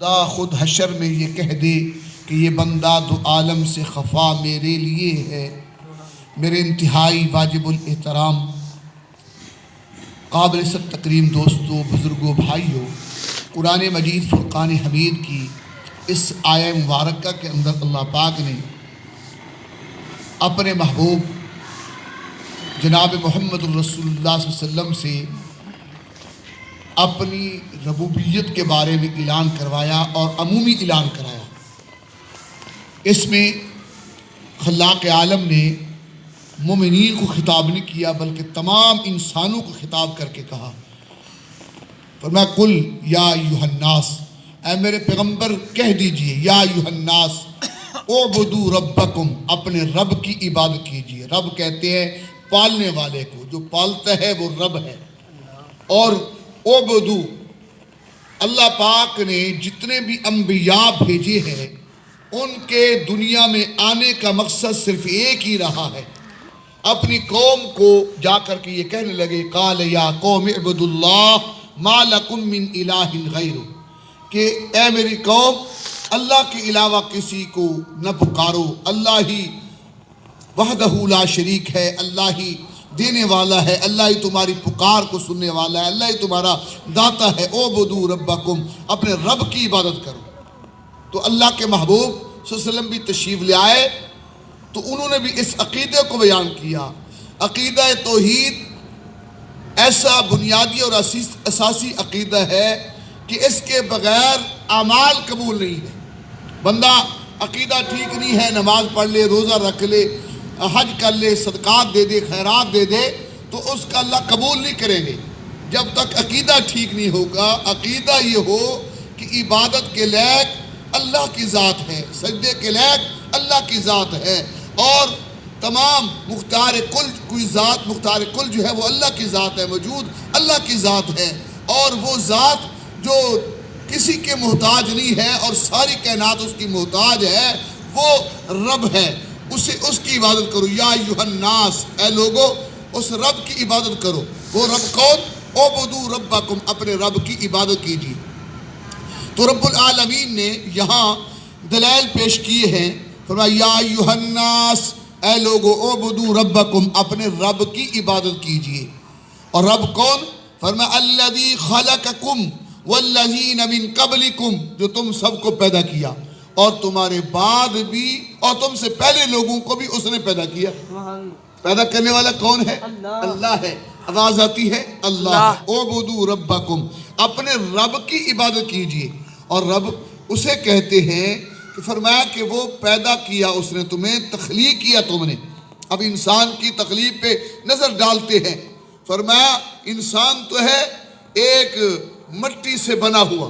خدا خود حشر میں یہ کہہ دے کہ یہ بندہ دو عالم سے خفا میرے لیے ہے۔ میرے انتہائی واجب الاحترام قابل ست تکریم دوستو، بزرگوں، بھائیوں، قرآن مجید فرقان حمید کی اس آیہ مبارکہ کے اندر اللہ پاک نے اپنے محبوب جناب محمد الرسول اللہ صلی اللہ علیہ وسلم سے اپنی ربوبیت کے بارے میں اعلان کروایا اور عمومی اعلان کرایا۔ اس میں خلاق عالم نے مومنین کو خطاب نہیں کیا بلکہ تمام انسانوں کو خطاب کر کے کہا، فرمایا قل یا ایھا الناس، اے میرے پیغمبر کہہ دیجئے، یا ایھا الناس اعبدوا ربکم، اپنے رب کی عبادت کیجئے۔ رب کہتے ہیں پالنے والے کو، جو پالتا ہے وہ رب ہے۔ اور اعبدوا، اللہ پاک نے جتنے بھی انبیاء بھیجے ہیں ان کے دنیا میں آنے کا مقصد صرف ایک ہی رہا ہے، اپنی قوم کو جا کر کے یہ کہنے لگے قال یا قوم اعبدوا اللہ ما لکم من الہ غیرہ، کہ اے میری قوم اللہ کے علاوہ کسی کو نہ پکارو، اللہ ہی وحدہ لا شریک ہے، اللہ ہی دینے والا ہے، اللہ ہی تمہاری پکار کو سننے والا ہے، اللہ ہی تمہارا داتا ہے۔ اعبدوا ربکم، اپنے رب کی عبادت کرو۔ تو اللہ کے محبوب صلی اللہ علیہ وسلم بھی تشریف لے آئے تو انہوں نے بھی اس عقیدے کو بیان کیا۔ عقیدہ توحید ایسا بنیادی اور اساسی عقیدہ ہے کہ اس کے بغیر اعمال قبول نہیں ہے۔ بندہ عقیدہ ٹھیک نہیں ہے، نماز پڑھ لے، روزہ رکھ لے، حج کر لے، صدقات دے دے، خیرات دے دے، تو اس کا اللہ قبول نہیں کریں گے جب تک عقیدہ ٹھیک نہیں ہوگا۔ عقیدہ یہ ہو کہ عبادت کے لائق اللہ کی ذات ہے، سجدے کے لائق اللہ کی ذات ہے، اور تمام مختار کل کوئی ذات، مختار کل جو ہے وہ اللہ کی ذات ہے، موجود اللہ کی ذات ہے، اور وہ ذات جو کسی کے محتاج نہیں ہے اور ساری کائنات اس کی محتاج ہے، وہ رب ہے، اس کی عبادت کرو۔ یا ایھا الناس، اے لوگو اس رب کی عبادت کرو۔ وہ رب کون؟ اعبدوا ربکم، اپنے رب کی عبادت کیجیے۔ تو رب العالمین نے یہاں دلائل پیش کیے ہیں، فرمایا یا ایھا الناس، اے لوگو اعبدوا ربکم، اپنے رب کی عبادت کیجیے۔ اور رب کون؟ فرمایا الذی خلقکم والذین من قبلکم، جو تم سب کو پیدا کیا اور تمہارے بعد بھی اور تم سے پہلے لوگوں کو بھی اس نے پیدا کیا۔ پیدا کرنے والا کون ہے؟ اللہ ہے۔ آواز آتی ہے اللہ۔ اعبدوا ربکم، اپنے رب کی عبادت کیجیے۔ اور رب اسے کہتے ہیں کہ فرمایا کہ وہ پیدا کیا اس نے تمہیں، تخلیق کیا تم نے۔ اب انسان کی تخلیق پہ نظر ڈالتے ہیں، فرمایا انسان تو ہے ایک مٹی سے بنا ہوا،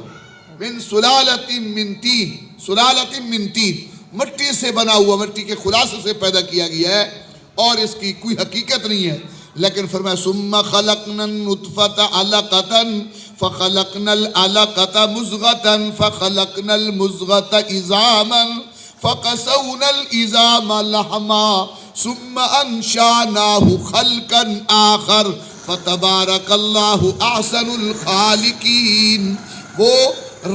من سلالۃ من طین، سلالۃ من طین، مٹی سے بنا ہوا، مٹی کے خلاصے سے پیدا کیا گیا ہے، اور اس کی کوئی حقیقت نہیں ہے۔ لیکن فرمایا ثم خلقنا النطفۃ علقۃ فخلقنا العلقۃ مضغۃ فخلقنا المضغۃ عظاما فقسونا العظام لحما ثم انشأناہ خلقا آخر فتبارک اللہ احسن الخالقین۔ وہ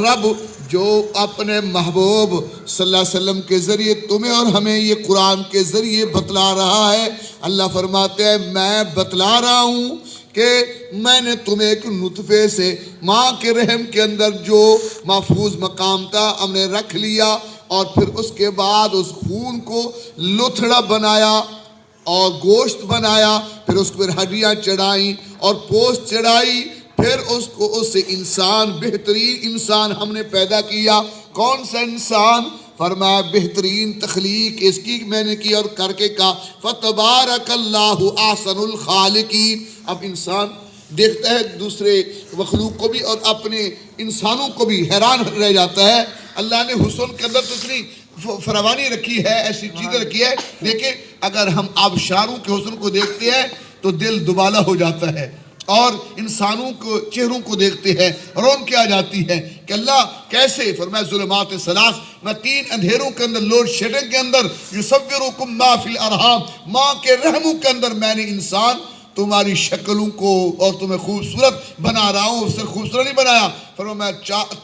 رب جو اپنے محبوب صلی اللہ علیہ وسلم کے ذریعے تمہیں اور ہمیں یہ قرآن کے ذریعے بتلا رہا ہے، اللہ فرماتے ہیں میں بتلا رہا ہوں کہ میں نے تمہیں ایک نطفے سے ماں کے رحم کے اندر جو محفوظ مقام تھا ہم نے رکھ لیا، اور پھر اس کے بعد اس خون کو لتھڑا بنایا اور گوشت بنایا، پھر اس پر ہڈیاں چڑھائیں اور پوست چڑھائی، پھر اس سے انسان، بہترین انسان ہم نے پیدا کیا۔ کون سا انسان؟ فرمایا بہترین تخلیق اس کی میں نے کی، اور کر کے کہا فتبارک اللہ احسن الخالقین۔ اب انسان دیکھتا ہے دوسرے مخلوق کو بھی اور اپنے انسانوں کو بھی، حیران رہ جاتا ہے۔ اللہ نے حسن کے اندر تو اتنی فراوانی رکھی ہے، ایسی چیزیں رکھی ہے، دیکھیں اگر ہم آبشاروں کے حسن کو دیکھتے ہیں تو دل دوبالا ہو جاتا ہے، اور انسانوں کو چہروں کو دیکھتے ہیں رون کے آ جاتی ہے کہ اللہ کیسے؟ فرمایا ظلمات ثلاث، میں 3 اندھیروں کے اندر، لوڈ شیڈنگ کے اندر، یصورکم ما فی الارحام، ماں کے رحموں کے اندر میں نے انسان تمہاری شکلوں کو اور تمہیں خوبصورت بنا رہا ہوں، صرف خوبصورت نہیں بنایا، فرمایا میں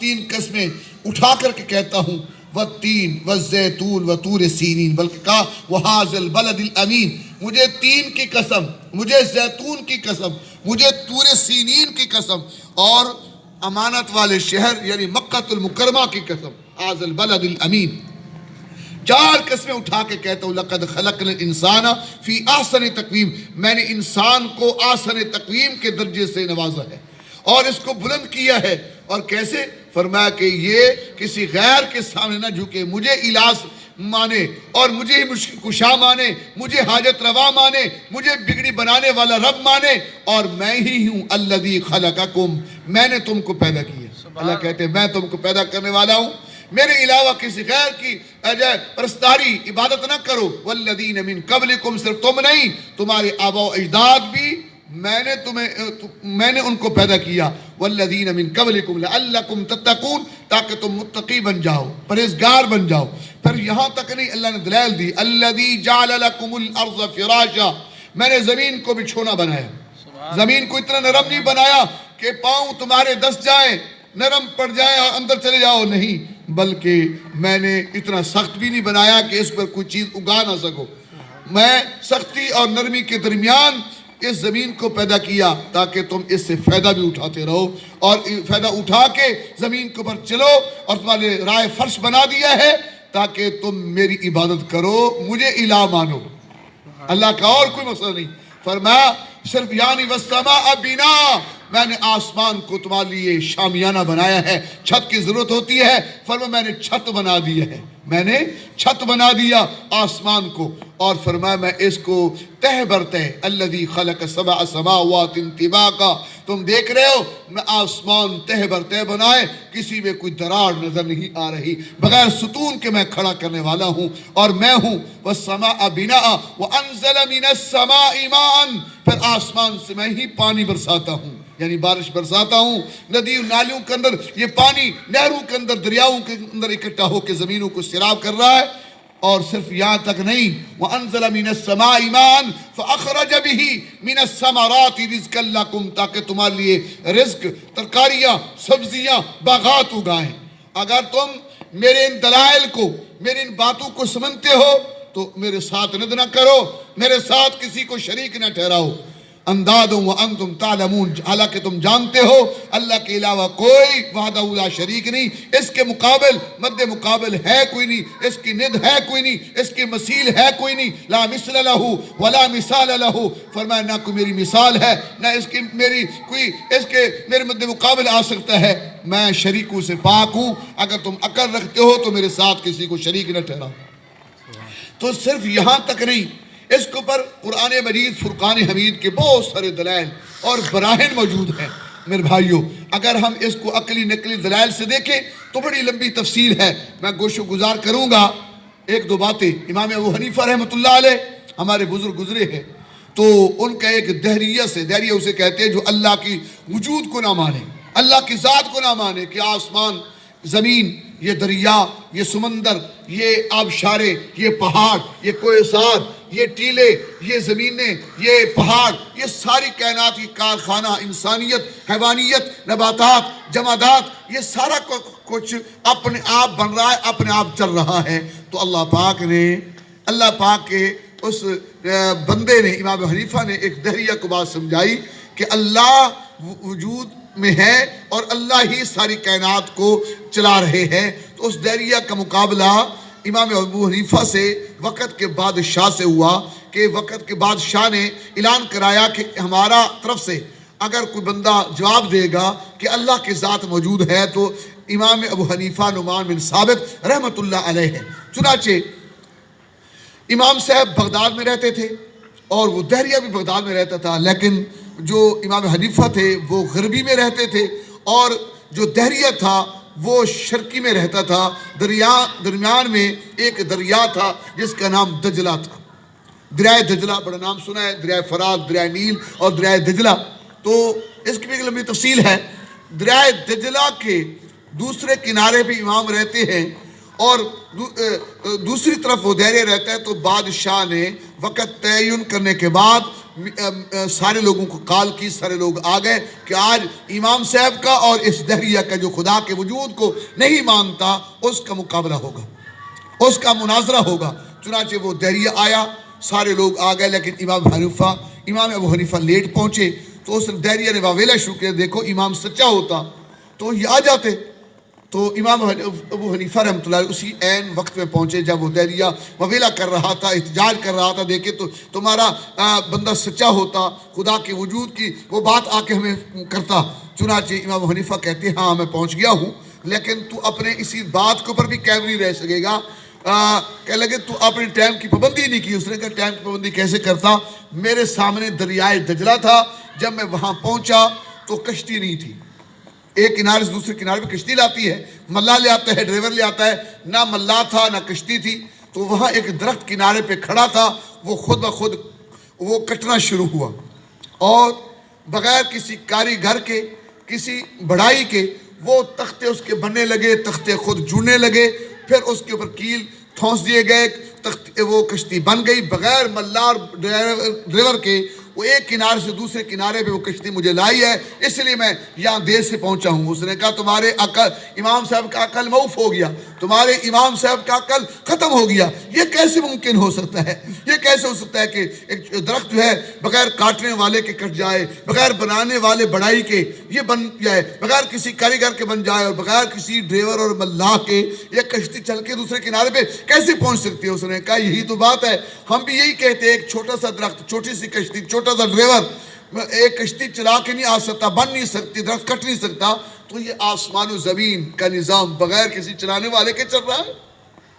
3 قسمیں اٹھا کر کے کہتا ہوں، والتین والزیتون وطور سینین، بلکہ کہا وہذا البلد الامین، مجھے تین کی قسم، مجھے زیتون کی قسم، مجھے طور سینین کی قسم، اور امانت والے شہر یعنی مکہ المکرمہ کی قسم، هذا البلد الامین۔ 4 قسمیں اٹھا کے کہتا ہوں، لقد خلقنا الانسان فی احسن تقویم، میں نے انسان کو احسن تقویم کے درجے سے نوازا ہے اور اس کو بلند کیا ہے، اور کیسے؟ فرمایا کہ یہ کسی غیر کے سامنے نہ جھکے، مجھے الہ مانے اور مجھے ہی مشکل کشا مانے، مجھے حاجت روا مانے، مجھے بگڑی بنانے والا رب مانے، اور میں ہی ہوں الذی خلقکم، میں نے تم کو پیدا کیا۔ اللہ کہتے ہیں میں تم کو پیدا کرنے والا ہوں، میرے علاوہ کسی غیر کی پرستاری عبادت نہ کرو، والذین من قبلکم، صرف تم نہیں، تمہارے آبا و اجداد بھی میں نے ان کو پیدا کیا، والذین من قبلکم لعلکم تتقون، تاکہ تم متقی بن جاؤ، پرہیزگار بن جاؤ۔ پھر یہاں تک نہیں، اللہ نے دلائل دی، الذی جعل لکم الارض فراشا، میں نے زمین کو بچھونا بنایا، زمین کو اتنا نرم نہیں بنایا کہ پاؤں تمہارے دس جائیں، نرم پڑ جائے اور اندر چلے جاؤ، نہیں، بلکہ میں نے اتنا سخت بھی نہیں بنایا کہ اس پر کوئی چیز اگا نہ سکو، میں سختی اور نرمی کے درمیان اس زمین کو پیدا کیا تاکہ تم اس سے فائدہ بھی اٹھاتے رہو، اور فائدہ اٹھا کے زمین کے اوپر چلو، اور تمہارے رائے فرش بنا دیا ہے تاکہ تم میری عبادت کرو، مجھے الہ مانو، اللہ کا اور کوئی مسئلہ نہیں۔ فرمایا صرف یعنی والسماء بنا، میں نے آسمان کو تمہارے لیے شامیانہ بنایا ہے، چھت کی ضرورت ہوتی ہے، فرمایا میں نے چھت بنا دیا ہے، میں نے چھت بنا دیا آسمان کو، اور فرمایا میں اس کو تہ برتہ، الذی خلق 7 سماوات طباقا، تم دیکھ رہے ہو میں آسمان تہ برتہ بنائے، کسی میں کوئی دراڑ نظر نہیں آ رہی، بغیر ستون کے میں کھڑا کرنے والا ہوں، اور میں ہوں والسماء بناء وانزل من السماء ماء، پھر آسمان سے میں ہی پانی برساتا ہوں، یعنی بارش برساتا ہوں، ندی نالیوں کے اندر یہ پانی نہروں کے اندر دریاؤں کے اندر اکٹھا ہو کے زمینوں کو سیراب کر رہا ہے، اور صرف یہاں تک نہیں، وَأَنزَلَ مِنَ السَّمَاءِ مَاءً فَأَخْرَجَ بِهِ مِنَ الثَّمَرَاتِ رِزْقًا لَكُمْ، تاکہ تمہارے لیے رزق، ترکاریاں، سبزیاں، باغات اگائیں۔ اگر تم میرے ان دلائل کو، میرے ان باتوں کو سمجھتے ہو تو میرے ساتھ ند نہ کرو، میرے ساتھ کسی کو شریک نہ ٹھہراؤ۔ اندادوں وانتم تعلمون، حالانکہ تم جانتے ہو اللہ کے علاوہ کوئی وحدہ لا شریک نہیں، اس کے مقابل مد مقابل ہے کوئی نہیں، اس کی ند ہے کوئی نہیں، اس کی مثیل ہے کوئی نہیں، لا مثل لہ ولا مثال لہ، فرمایا نہ کوئی میری مثال ہے، نہ اس کی میرے مد مقابل آ سکتا ہے، میں شریکوں سے پاک ہوں، اگر تم عقل رکھتے ہو تو میرے ساتھ کسی کو شریک نہ ٹھہراؤ۔ تو صرف یہاں تک نہیں، اس کے اوپر قرآن مجید فرقان حمید کے بہت سارے دلائل اور براہین موجود ہیں۔ میرے بھائیو، اگر ہم اس کو عقلی نقلی دلائل سے دیکھیں تو بڑی لمبی تفصیل ہے، میں گوش و گزار کروں گا 1-2 باتیں۔ امام ابو حنیفہ رحمۃ اللہ علیہ ہمارے بزرگ گزرے ہیں، تو ان کا ایک دہریہ اسے کہتے ہیں جو اللہ کی وجود کو نہ مانے، اللہ کی ذات کو نہ مانے، کہ آسمان، زمین، یہ دریا، یہ سمندر، یہ آبشارے، یہ پہاڑ، یہ کوہسار، یہ ٹیلے، یہ زمینیں، یہ پہاڑ، یہ ساری کائنات کی کارخانہ، انسانیت، حیوانیت، نباتات، جمادات، یہ سارا کچھ اپنے آپ بن رہا ہے، اپنے آپ چل رہا ہے۔ تو اللہ پاک کے اس بندے نے، امام حنیفہ نے ایک دہریہ کو بات سمجھائی کہ اللہ وجود میں ہے اور اللہ ہی ساری کائنات کو چلا رہے ہیں۔ تو اس دہریہ کا مقابلہ امام ابو حنیفہ سے وقت کے بادشاہ سے ہوا، کہ وقت کے بادشاہ نے اعلان کرایا کہ ہمارا طرف سے اگر کوئی بندہ جواب دے گا کہ اللہ کی ذات موجود ہے تو امام ابو حنیفہ نعمان بن ثابت رحمۃ اللہ علیہ ہے۔ چنانچہ امام صاحب بغداد میں رہتے تھے اور وہ دہریہ بھی بغداد میں رہتا تھا، لیکن جو امام حنیفہ تھے وہ غربی میں رہتے تھے، اور جو دہریہ تھا وہ شرقی میں رہتا تھا۔ درمیان میں ایک دریا تھا جس کا نام دجلہ تھا، دریائے دجلہ، بڑا نام سنا ہے، دریائے فرات، دریائے نیل اور دریائے دجلہ۔ تو اس کی بھی ایک لمبی تفصیل ہے۔ دریائے دجلہ کے دوسرے کنارے پہ امام رہتے ہیں اور دوسری طرف وہ دہریہ رہتا ہے، تو بادشاہ نے وقت تعین کرنے کے بعد سارے لوگوں کو کال کی، سارے لوگ آ گئے کہ آج امام صاحب کا اور اس دہریہ کا جو خدا کے وجود کو نہیں مانتا اس کا مقابلہ ہوگا، اس کا مناظرہ ہوگا۔ چنانچہ وہ دہریہ آیا، سارے لوگ آ گئے، لیکن امام ابو حنیفہ لیٹ پہنچے، تو اس دہریہ نے واویلا شروع کیا، دیکھو امام سچا ہوتا تو یہ آ جاتے۔ تو امام ابو حنیفہ رحمۃ اللہ علیہ اسی عین وقت میں پہنچے جب وہ دہریہ واویلا کر رہا تھا، احتجاج کر رہا تھا، دیکھے تو تمہارا بندہ سچا ہوتا، خدا کے وجود کی وہ بات آ کے ہمیں کرتا۔ چنانچہ امام ابو حنیفہ کہتے ہیں ہاں میں پہنچ گیا ہوں، لیکن تو اپنے اسی بات کے اوپر بھی قائم نہیں رہ سکے گا۔ کہنے لگے تو اپنے ٹائم کی پابندی نہیں کی۔ اس نے کہا ٹائم کی پابندی کیسے کرتا؟ میرے سامنے دریائے دجلہ تھا، جب میں وہاں پہنچا تو کشتی نہیں تھی، ایک کنارے سے دوسرے کنارے پہ کشتی لاتی ہے، ملا لے آتا ہے، ڈرائیور لے آتا ہے، نہ ملا تھا نہ کشتی تھی۔ تو وہاں ایک درخت کنارے پہ کھڑا تھا، وہ خود بخود وہ کٹنا شروع ہوا، اور بغیر کسی کاریگر کے، کسی بڑھائی کے وہ تختے اس کے بننے لگے، تختے خود جڑنے لگے، پھر اس کے اوپر کیل ٹھونس دیے گئے، وہ کشتی بن گئی بغیر ملا اور ڈرائیور کے۔ وہ ایک کنارے سے دوسرے کنارے پہ وہ کشتی مجھے لائی ہے، اس لیے میں یہاں دیر سے پہنچا ہوں۔ اس نے کہا تمہارے عقل، امام صاحب کا عقل موف ہو گیا، تمہارے امام صاحب کا عقل ختم ہو گیا، یہ کیسے ممکن ہو سکتا ہے؟ یہ کیسے ہو سکتا ہے کہ ایک درخت جو ہے بغیر کاٹنے والے کے کٹ جائے، بغیر بنانے والے بڑائی کے یہ بن جائے، بغیر کسی کاریگر کے بن جائے، اور بغیر کسی ڈرائیور اور ملاح کے یہ کشتی چل کے دوسرے کنارے پہ کیسے پہنچ سکتی ہے؟ اس نے کہا یہی تو بات ہے، ہم بھی یہی کہتے ہیں، ایک چھوٹا سا درخت، چھوٹی سی کشتی، چھوٹا سا ڈرائیور ایک کشتی چلا کے نہیں آ سکتا، بن نہیں سکتی، درخت کٹ نہیں سکتا، تو یہ آسمان و زمین کا نظام بغیر کسی چلانے والے کے چل رہا ہے،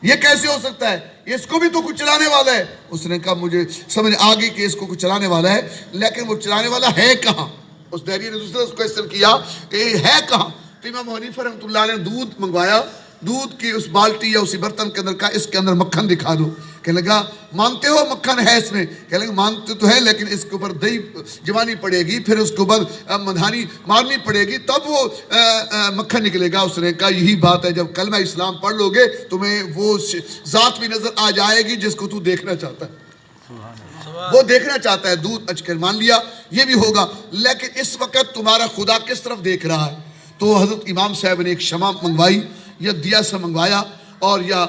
یہ کیسے ہو سکتا ہے؟ اس کو بھی تو کچھ چلانے والا ہے۔ اس نے کہا مجھے سمجھ آگے کہ اس کو کچھ چلانے والا ہے، لیکن وہ چلانے والا ہے کہاں؟ اس دہریے نے دوسرے کویسچن کیا کہ یہ ہے کہاں؟ تو امام حنیفہ رحمۃ اللہ علیہ نے دودھ منگوایا، دودھ کی اس بالٹی یا اسی برتن کے اندر کہا اس کے اندر مکھن دکھا دو۔ کہنے لگا مانتے ہو مکھن ہے اس میں؟ کہنے لگا مانتے تو ہے، لیکن اس کے اوپر دہی جمانی پڑے گی، پھر اس کے اوپر مدھانی مارنی پڑے گی، تب وہ مکھن نکلے گا۔ اس نے کہا یہی بات ہے، جب کلمہ اسلام پڑھ لو گے تمہیں وہ ذات بھی نظر آ جائے گی جس کو تو دیکھنا چاہتا ہے، وہ دیکھنا چاہتا ہے۔ دودھ اچکر مان لیا یہ بھی ہوگا، لیکن اس وقت تمہارا خدا کس طرف دیکھ رہا ہے؟ تو حضرت امام صاحب نے ایک شمع منگوائی یا دیا سا منگوایا، اور یا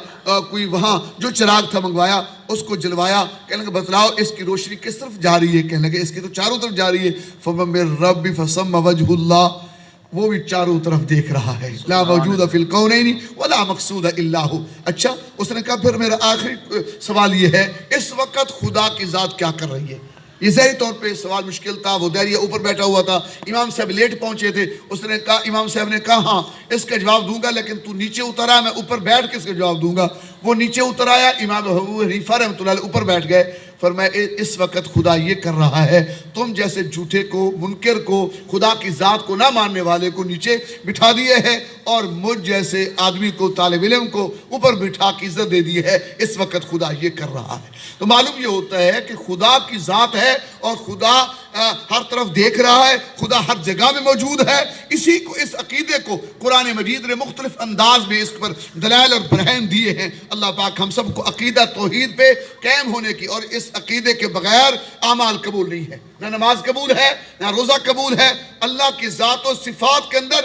کوئی وہاں جو چراغ تھا منگوایا، اس کو جلوایا۔ کہنے لگے بتلاؤ اس کی روشنی کس طرف جا رہی ہے؟ کہنے لگے اس کی تو چاروں طرف جا رہی ہے۔ فَمَن رَبِّ فَسَمَّ وَجْهُ اللَّهِ، وہ بھی چاروں طرف دیکھ رہا ہے، لا موجود فی الکونین ولا مقصود الا ہو۔ اچھا، اس نے کہا پھر میرا آخری سوال یہ ہے، اس وقت خدا کی ذات کیا کر رہی ہے؟ یہ ظاہری طور پہ سوال مشکل تھا، وہ دہریہ اوپر بیٹھا ہوا تھا، امام صاحب لیٹ پہنچے تھے۔ اس نے کہا، امام صاحب نے کہا ہاں اس کا جواب دوں گا، لیکن تو نیچے اتر آ، میں اوپر بیٹھ کے اس کا جواب دوں گا۔ وہ نیچے اتر آیا، امام ابو حنیفہ رحمۃ اللہ علیہ اوپر بیٹھ گئے۔ فرمایا اس وقت خدا یہ کر رہا ہے، تم جیسے جھوٹے کو، منکر کو، خدا کی ذات کو نہ ماننے والے کو نیچے بٹھا دیے ہے، اور مجھ جیسے آدمی کو، طالب علم کو اوپر بٹھا کے عزت دے دی ہے۔ اس وقت خدا یہ کر رہا ہے۔ تو معلوم یہ ہوتا ہے کہ خدا کی ذات ہے، اور خدا ہر طرف دیکھ رہا ہے، خدا ہر جگہ میں موجود ہے۔ اسی کو، اس عقیدے کو قرآن مجید نے مختلف انداز میں اس پر دلائل اور برہین دیے ہیں۔ اللہ پاک ہم سب کو عقیدہ توحید پہ قائم ہونے کی، اور اس عقیدے کے بغیر اعمال قبول نہیں ہے، نہ نماز قبول ہے، نہ روزہ قبول ہے۔ اللہ کی ذات و صفات کے اندر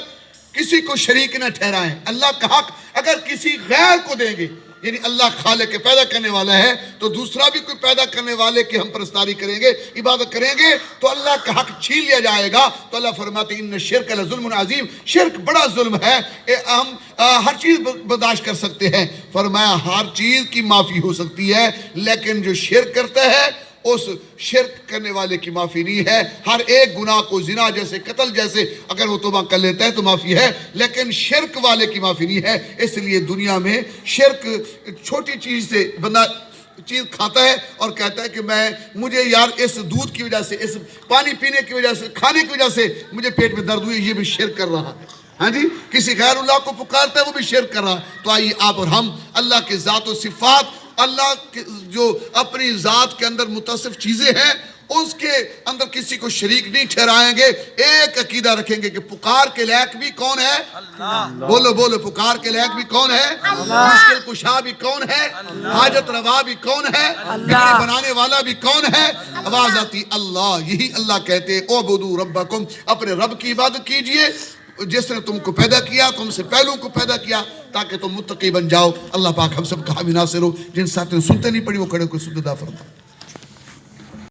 کسی کو شریک نہ ٹھہرائیں۔ اللہ کا حق اگر کسی غیر کو دیں گے، یعنی اللہ خالق پیدا کرنے والا ہے، تو دوسرا بھی کوئی پیدا کرنے والے کی ہم پرستاری کریں گے، عبادت کریں گے، تو اللہ کا حق چھین لیا جائے گا۔ تو اللہ فرماتے ہیں ان الشرک لظلم عظیم، شرک بڑا ظلم ہے۔ ہم ہر چیز برداشت کر سکتے ہیں، فرمایا ہر چیز کی معافی ہو سکتی ہے، لیکن جو شرک کرتا ہے اس شرک کرنے والے کی معافی نہیں ہے۔ ہر ایک گناہ کو، زنا جیسے، قتل جیسے، اگر وہ توبہ کر لیتا ہے تو معافی ہے، لیکن شرک والے کی معافی نہیں ہے۔ اس لیے دنیا میں شرک چھوٹی چیز سے بندہ چیز کھاتا ہے اور کہتا ہے کہ مجھے یار اس دودھ کی وجہ سے، اس پانی پینے کی وجہ سے، کھانے کی وجہ سے مجھے پیٹ میں درد ہوئی، یہ بھی شرک کر رہا ہے۔ ہاں جی، کسی غیر اللہ کو پکارتا ہے، وہ بھی شرک کر رہا ہے۔ تو آئیے آپ اور ہم اللہ کے ذات و صفات، اللہ جو اپنی ذات کے اندر متصف چیزیں ہیں، اس کے اندر کسی کو شریک نہیں ٹھہرائیں گے. ایک عقیدہ رکھیں گے کہ پکار کے لائق بھی کون ہے؟ اللہ. بولو بولو، پکار کے لائق بھی کون ہے؟ اللہ. مشکل کشا بھی کون ہے؟ اللہ. حاجت روا بھی کون ہے؟ اللہ. بنانے والا بھی کون ہے؟ آواز آتی اللہ. یہی اللہ کہتے ہیں اعبدوا ربکم، اپنے رب کی عبادت کیجئے جس نے تم کو پیدا کیا، تم سے پہلوں کو پیدا کیا تاکہ تم متقی بن جاؤ. اللہ پاک ہم سب کا حامی ناصر ہو. جن ساتھ نے سنتے نہیں پڑی وہ کھڑے کوئی سجدہ فرما.